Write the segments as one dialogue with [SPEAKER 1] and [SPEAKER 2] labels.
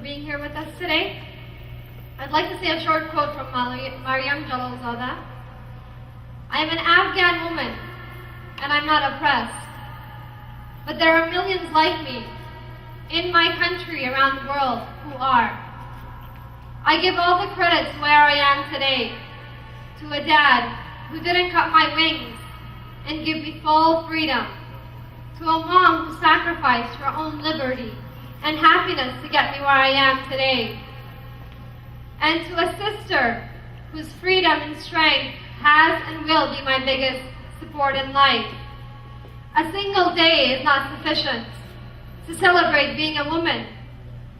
[SPEAKER 1] being here with us today. I'd like to say a short quote from Maryam Jalalzada. I am an Afghan woman, and I'm not oppressed. But there are millions like me, in my country, around the world, who are. I give all the credit to where I am today, to a dad who didn't cut my wings and give me full freedom, to a mom who sacrificed her own liberty and happiness to get me where I am today, and to a sister whose freedom and strength has and will be my biggest support in life. A single day is not sufficient to celebrate being a woman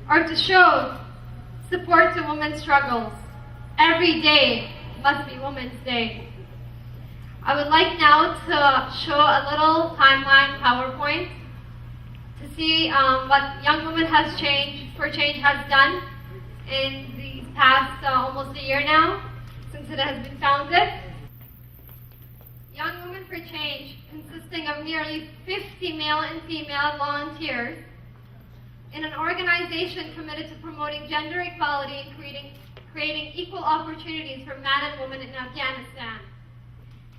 [SPEAKER 1] or to show support to women's struggles. Every day must be Women's Day. I would like now to show a little timeline PowerPoint to see what Young Women for Change has done in the past almost a year now since it has been founded. Young Women for Change, consisting of nearly 50 male and female volunteers in an organization committed to promoting gender equality and creating equal opportunities for men and women in Afghanistan.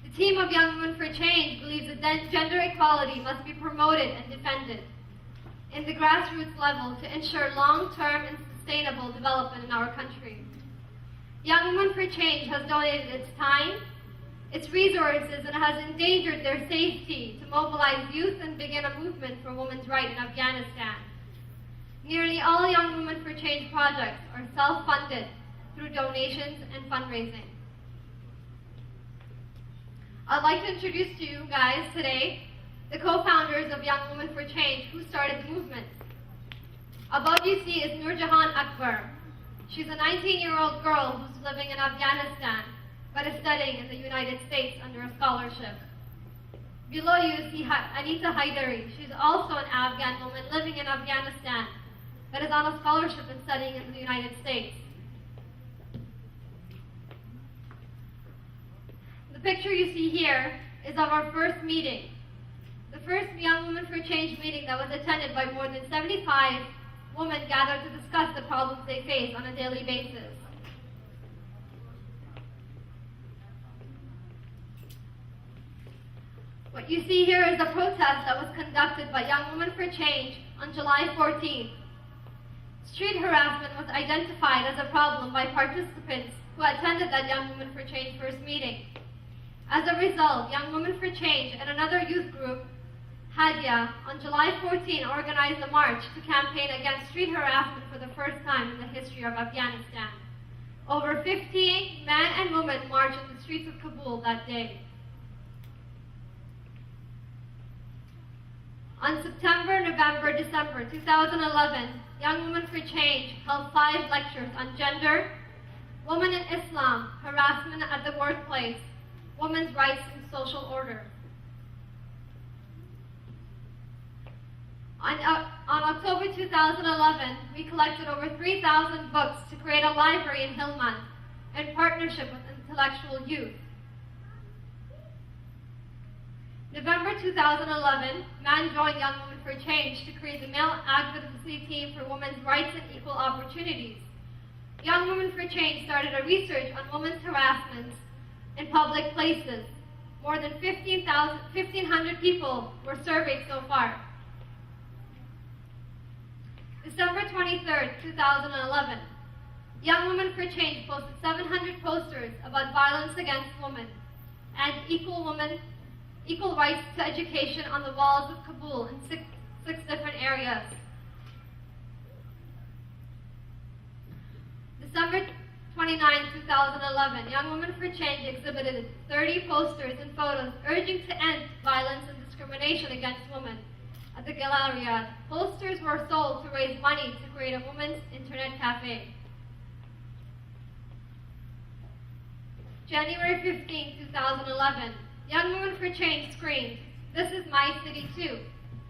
[SPEAKER 1] The team of Young Women for Change believes that gender equality must be promoted and defended in the grassroots level to ensure long-term and sustainable development in our country. Young Women for Change has donated its time, its resources, and has endangered their safety to mobilize youth and begin a movement for women's rights in Afghanistan. Nearly all Young Women for Change projects are self-funded through donations and fundraising. I'd like to introduce to you guys today the co-founders of Young Women for Change who started the movement. Above you see is Nurjahan Akbar. She's a 19-year-old girl who's living in Afghanistan but is studying in the United States under a scholarship. Below you see Anita Haidari. She's also an Afghan woman living in Afghanistan but is on a scholarship and studying in the United States. The picture you see here is of our first meeting. The first Young Women for Change meeting that was attended by more than 75 women gathered to discuss the problems they face on a daily basis. What you see here is a protest that was conducted by Young Women for Change on July 14th. Street harassment was identified as a problem by participants who attended that Young Women for Change first meeting. As a result, Young Women for Change and another youth group, Hadia, on July 14 organized a march to campaign against street harassment for the first time in the history of Afghanistan. Over 50 men and women marched in the streets of Kabul that day. On September, November, December 2011, Young Women for Change held 5 lectures on gender, women in Islam, harassment at the workplace, women's rights and social order. On October 2011, we collected over 3,000 books to create a library in Helmand in partnership with intellectual youth. November 2011, MAN joined Young Women for Change to create the male advocacy team for women's rights and equal opportunities. Young Women for Change started a research on women's harassment in public places. More than 1,500 people were surveyed so far. December 23rd, 2011, Young Women for Change posted 700 posters about violence against women and equal rights to education on the walls of Kabul in six different areas. December 29, 2011, Young Women for Change exhibited 30 posters and photos urging to end violence and discrimination against women at the Galleria. Posters were sold to raise money to create a women's internet cafe. January 15, 2011, Young Women for Change screened This Is My City Too,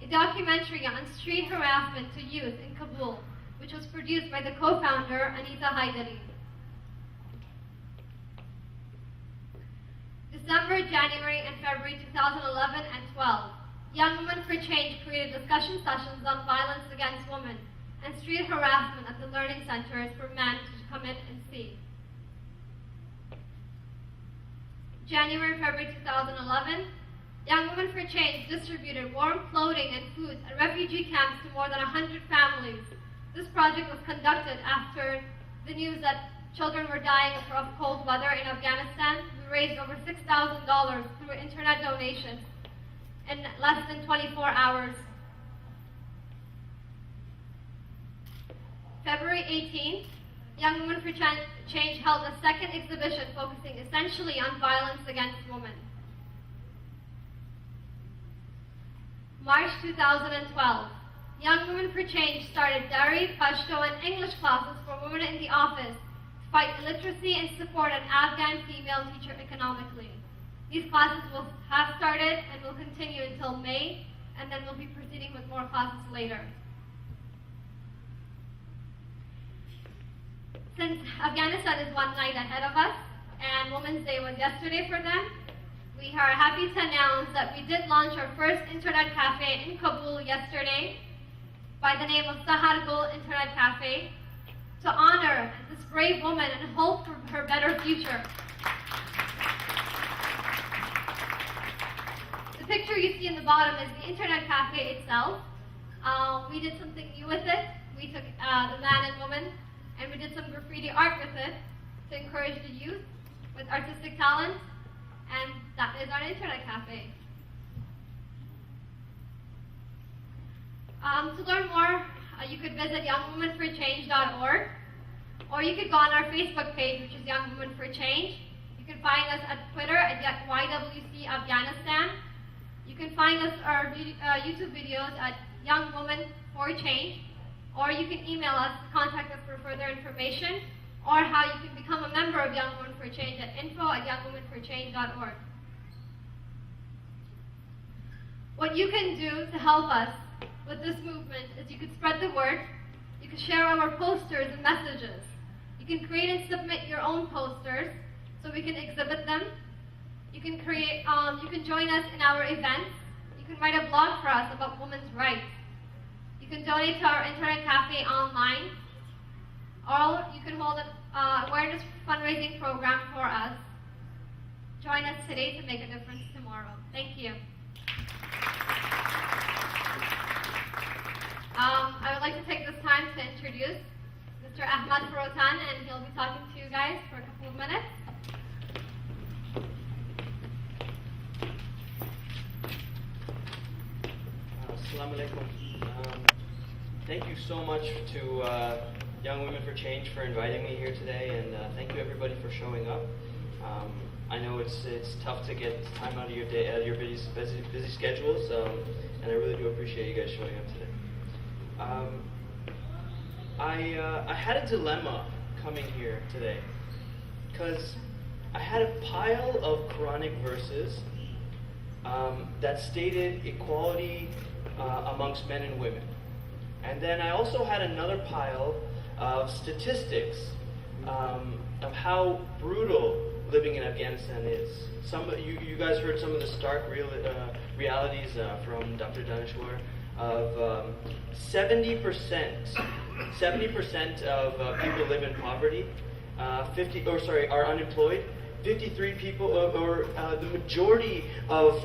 [SPEAKER 1] a documentary on street harassment to youth in Kabul, which was produced by the co-founder Anita Haidari. December, January, and February 2011 and 12, Young Women for Change created discussion sessions on violence against women and street harassment at the learning centers for men to come in and see. January, February 2011, Young Women for Change distributed warm clothing and food at refugee camps to more than 100 families. This project was conducted after the news that children were dying of cold weather in Afghanistan. We raised over $6,000 through internet donations in less than 24 hours. February 18th, Young Women for Change held a second exhibition focusing essentially on violence against women. March 2012, Young Women for Change started Dari, Pashto, and English classes for women in the office to fight illiteracy and support an Afghan female teacher economically. These classes will have started and will continue until May, and then we'll be proceeding with more classes later. Since Afghanistan is one night ahead of us, and Women's Day was yesterday for them, we are happy to announce that we did launch our first internet cafe in Kabul yesterday by the name of Sahar Gul Internet Cafe to honor this brave woman and hope for her better future. The picture you see in the bottom is the internet cafe itself. We did something new with it. We took the man and woman and we did some graffiti art with it to encourage the youth with artistic talent, and that is our internet cafe. To learn more, you could visit youngwomenforchange.org, or you could go on our Facebook page, which is Young Women for Change. You can find us at Twitter at YWC Afghanistan. You can find us our YouTube videos at Young Women for Change, or you can email us to contact us for further information, or how you can become a member of Young Women for Change at info@youngwomenforchange.org. What you can do to help us with this movement is you could spread the word, you can share our posters and messages, you can create and submit your own posters so we can exhibit them, you can join us in our events, you can write a blog for us about women's rights, you can donate to our internet cafe online, or you can hold an awareness fundraising program for us. Join us today to make a difference tomorrow. Thank you. I would like to take this time to introduce Mr. Ahmad Farotan, and he'll be talking to you guys for a couple of minutes.
[SPEAKER 2] Assalamu alaikum. Thank you so much to Young Women for Change for inviting me here today, and thank you everybody for showing up. I know it's tough to get time out of your day, out of your busy schedules, and I really do appreciate you guys showing up today. I had a dilemma coming here today because I had a pile of Quranic verses that stated equality amongst men and women. And then I also had another pile of statistics of how brutal living in Afghanistan is. You guys heard some of the stark realities from Dr. Daneshwar of 70% of people live in poverty, are unemployed. 53 people, the majority of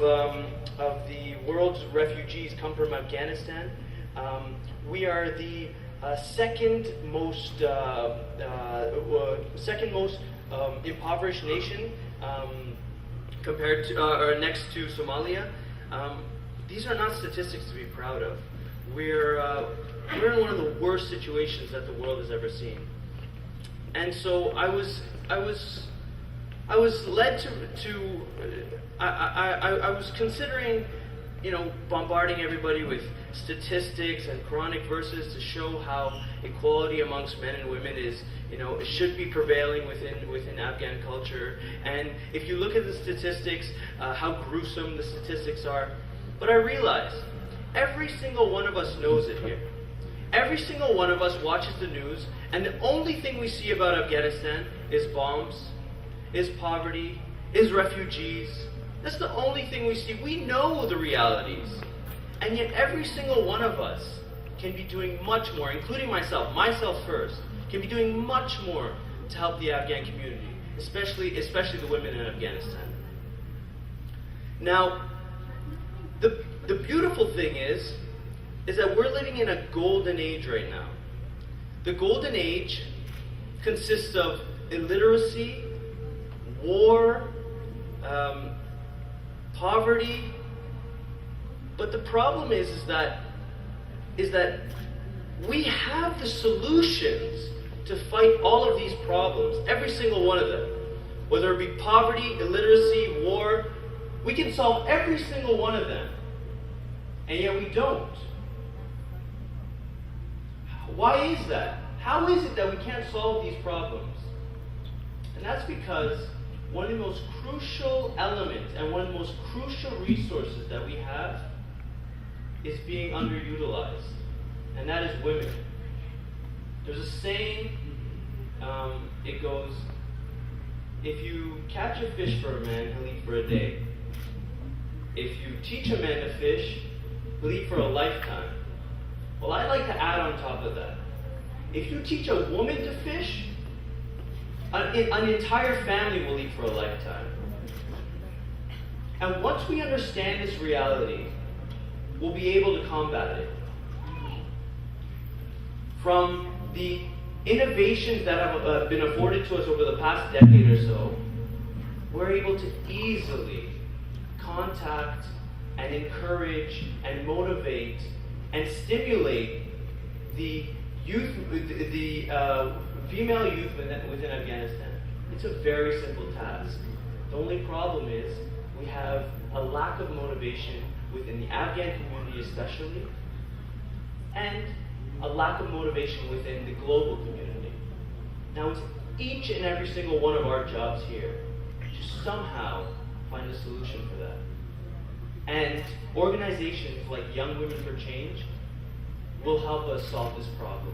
[SPEAKER 2] the world's refugees come from Afghanistan. We are the second most impoverished nation compared to or next to Somalia. These are not statistics to be proud of. We're in one of the worst situations that the world has ever seen. And so I was led to I was considering, bombarding everybody with statistics and Quranic verses to show how equality amongst men and women is, it should be prevailing within Afghan culture. And if you look at the statistics, how gruesome the statistics are. But I realized every single one of us knows it here. Every single one of us watches the news, and the only thing we see about Afghanistan is bombs, is poverty, is refugees. That's the only thing we see. We know the realities. And yet every single one of us can be doing much more, including myself first, can be doing much more to help the Afghan community, especially the women in Afghanistan. Now, the beautiful thing is that we're living in a golden age right now. The golden age consists of illiteracy, war, poverty, but the problem is that we have the solutions to fight all of these problems, every single one of them. Whether it be poverty, illiteracy, war, we can solve every single one of them, and yet we don't. Why is that? How is it that we can't solve these problems? And that's because one of the most crucial elements and one of the most crucial resources that we have is being underutilized, and that is women. There's a saying, it goes, if you catch a fish for a man, he'll eat for a day. If you teach a man to fish, he'll eat for a lifetime. Well, I'd like to add on top of that, if you teach a woman to fish, an entire family will eat for a lifetime. And once we understand this reality, we'll be able to combat it. From the innovations that have been afforded to us over the past decade or so, we're able to easily contact and encourage and motivate and stimulate the youth, the female youth within Afghanistan. It's a very simple task. The only problem is we have a lack of motivation within the Afghan community especially, and a lack of motivation within the global community. Now it's each and every single one of our jobs here to somehow find a solution for that. And organizations like Young Women for Change will help us solve this problem.